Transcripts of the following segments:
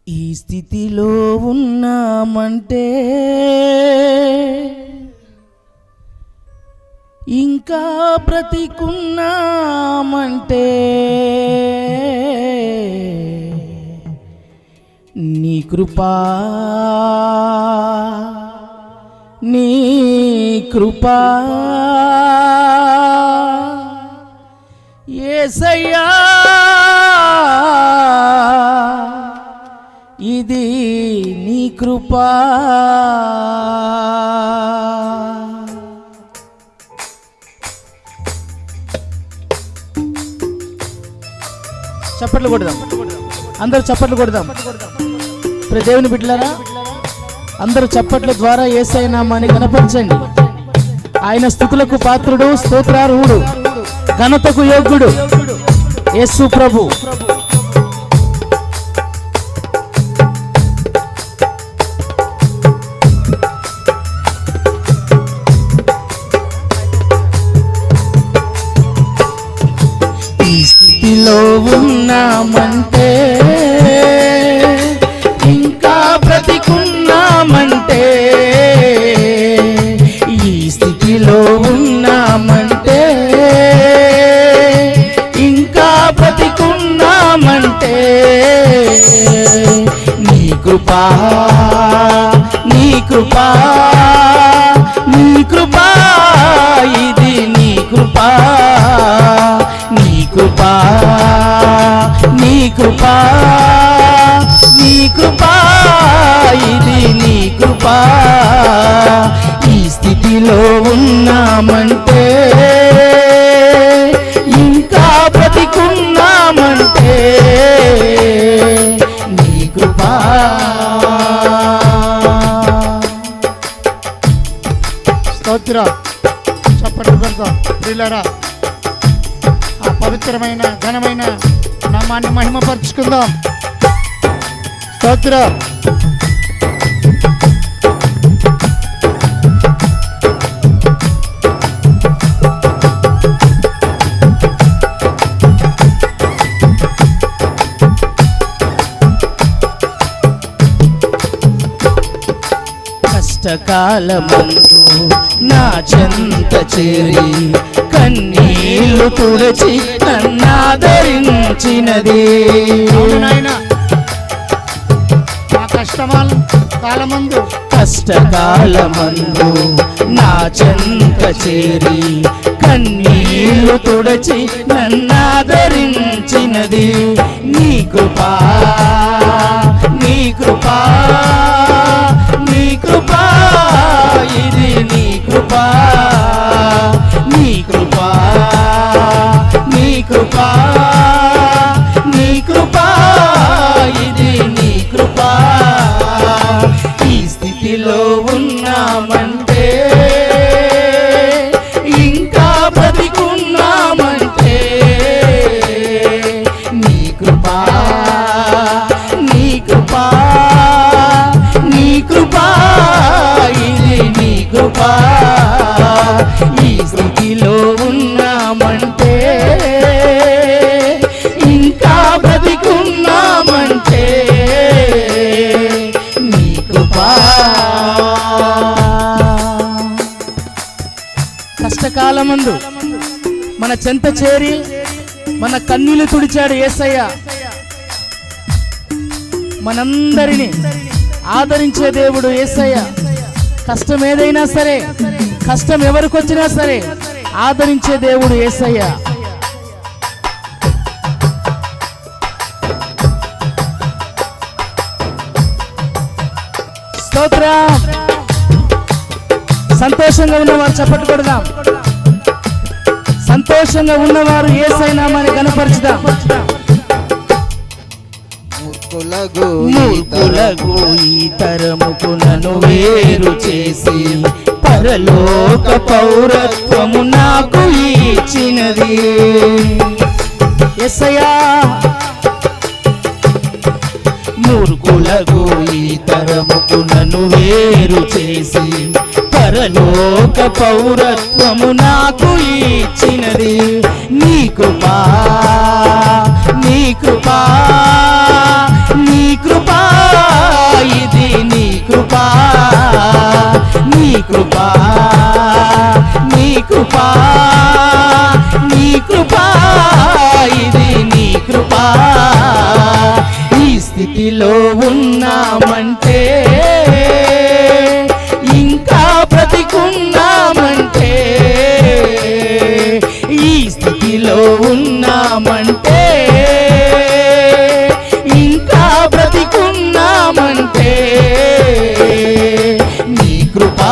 ఈ స్థితిలో ఉన్నామంటే ఇంకా బ్రతికున్నామంటే నీ కృపా నీ కృపా యేసయ్యా ఇది నీ కృపా. చప్పట్లు కొడదాం, అందరూ చప్పట్లు కొడదాం. దేవుని బిడ్డలారా, అందరూ చప్పట్ల ద్వారా యేసయ్య నామాన్ని కనపరచండి. ఆయన స్తుతులకు పాత్రుడు, స్తోత్రార్హుడు, ఘనతకు యోగ్యుడు యేసు ప్రభు. ఈ స్థితిలో ఉన్నామంటే ఇంకా బ్రతికున్నామంటే, ఈ స్థితిలో ఉన్నామంటే ఇంకా బ్రతికున్నామంటే నీ కృపా నీ కృపా నీ కృపా ఇది నీ కృపా నీ కృపా నీ కృపా నీ కృపా ఇది నీ కృపా. ఈ స్థితిలో ఉన్నామంటే ఇంకా బ్రతికున్నామంటే నీ కృపా. స్తోత్రం. చప్పట్లు కొడతాం ప్రియులారా. ఆ పవిత్రమైన ఘనమైన నామాన్ని మహిమపరుచుకుందాం. స్తోత్రం. కష్టకాలమందు నా చెంత చేరి కన్నీళ్లు తుడచి నన్నాదరించినది. కష్టకాలమందు నా చెంత చేరి కన్నీళ్లు తుడచి నన్నాదరించినది నీ కృపా నీ కృపా నీ కృపా ఇది నీ కృపా నీ కృపా నీ కృపా నీ కృపా ఇది నీ కృపా. ఈ స్థితిలో ఉన్నామంటే ఇంకా బ్రతికున్నామంటే నీ కృపా నీ కృపా నీ కృపా ఇది నీ కృపా. ఈ స్థితిలో ఉన్నామంటే ఇంకా బ్రతికున్నామంటే నీ కృపా. కష్టకాలమందు మన చెంత చేరి మన కన్నీళ్లు తుడిచాడు యేసయ్య. మనందరినీ ఆదరించే దేవుడు యేసయ్య. కష్టం ఏదైనా సరే, కష్టం ఎవరికి వచ్చినా సరే ఆదరించే దేవుడు యేసయ్య. స్తోత్రం. సంతోషంగా ఉన్నవారు చప్పట్లు కొడదాం. సంతోషంగా ఉన్నవారు యేసయ్య నామాన్ని కనపరచుదాం. మూర్ఖులకు ఈ తరముకు నన్ను వేరు చేసి పరలోక పౌరత్వము నాకు ఇచ్చినది యేసయ్యా. మూర్ఖులకు ఈ తరముకు నన్ను వేరు చేసి పరలోక పౌరత్వము నాకు ఇచ్చినది నీ కృపా నీ కృపా నీ కృపా స్థితిలో ఉన్నామంటే, ఇంకా బ్రతికున్నామంటే, ఈ స్థితిలో ఉన్నామంటే, ఇంకా బ్రతికున్నామంటే నీ కృపా.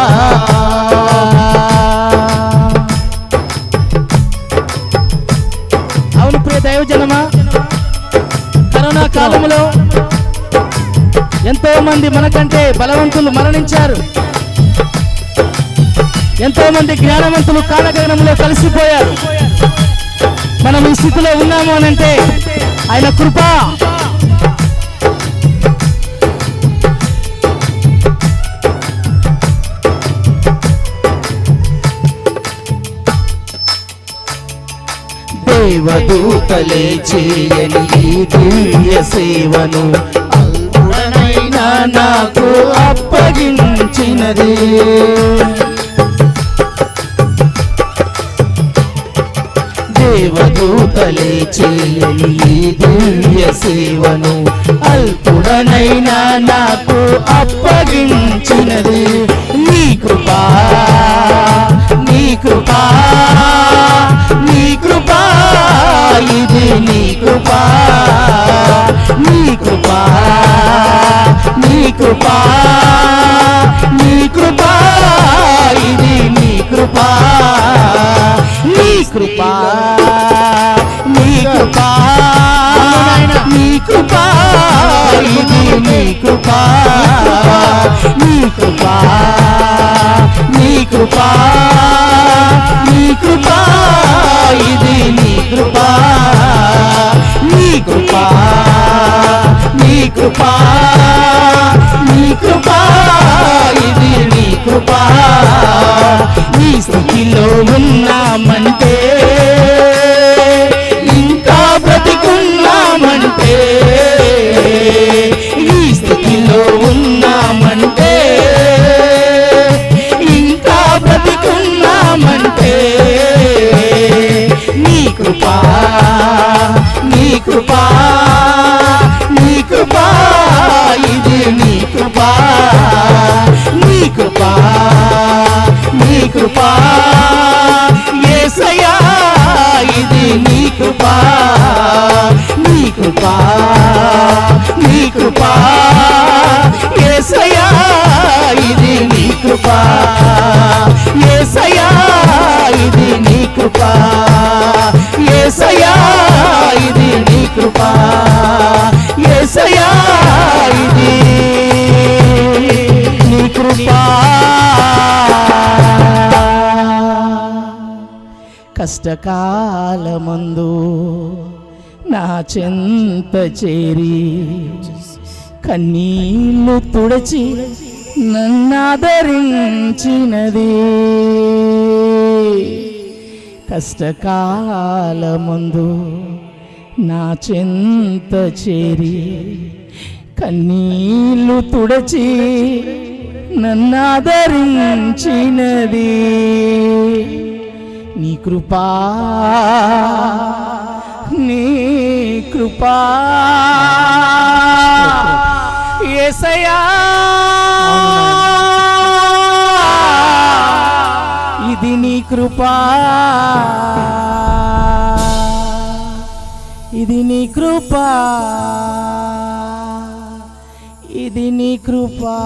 అవును ప్రియ దైవజనమా, కరోనా కాలంలో ఎంతో మంది మనకంటే బలవంతులు మరణించారు. ఎంతో మంది జ్ఞానవంతులు కాలగగనంలో కలిసిపోయారు. మనం ఈ స్థితిలో ఉన్నాము అనంటే ఆయన కృప. దేవదూతలే చేయని ఈ దివ్య సేవను అల్పుడనైనా నాకు అప్పగించినది. దేవదూతలే చేయని ఈ దివ్య సేవను అల్పుడనైనా నాకు అప్పగించినది. నీ కృపా, నీ కృపా, నీ కృపా, ఇది నీ కృపా, నీ కృపా, నీ కృపా, నీ కృపా, ఇది నీ కృపా, నీ కృపా, నీ కృపా, నీ కృపా, ఇది నీ కృపా, నీ కృపా, నీ కృపా, నీ కృపా, ఇది నీ కృపా, నీ కృపా, నీ కృపా, నీ కృపా, ఇది నీ కృపా. ఈ స్థితిలో ఉన్నామంటే, ఇంకా బ్రతికున్నామంటే, ఈ స్థితిలో ఉన్నామంటే, ఇంకా బ్రతికున్నామంటే నీ కృపా, నీ కృపా, నీ కృపా, ఇది నీ కృపా, నీ కృపా, నీ కృపా, యేసయ్యా, ఇది నీ కృపా, నీ కృపా, నీ కృపా, యేసయ్యా, ఇది నీ కృపా, యేసయ్యా, ఇది నీ కృపా, యేసయ్యా, ఇది నీ కృపా, యేసయ్యా, ఇది నీ కృపా. కష్టకాలమందు నా చెంత చేరి కన్నీళ్లు తుడచి నన్నాదరించినది. కష్టకాలమందు నా చెంత చేరి కన్నీళ్లు తుడచి నన్నాదరించినది నీ కృపా, నీ కృపా, యేసయ్యా, ఇది నీ కృపా, ఇది నీ కృపా, ఇది నీ కృపా.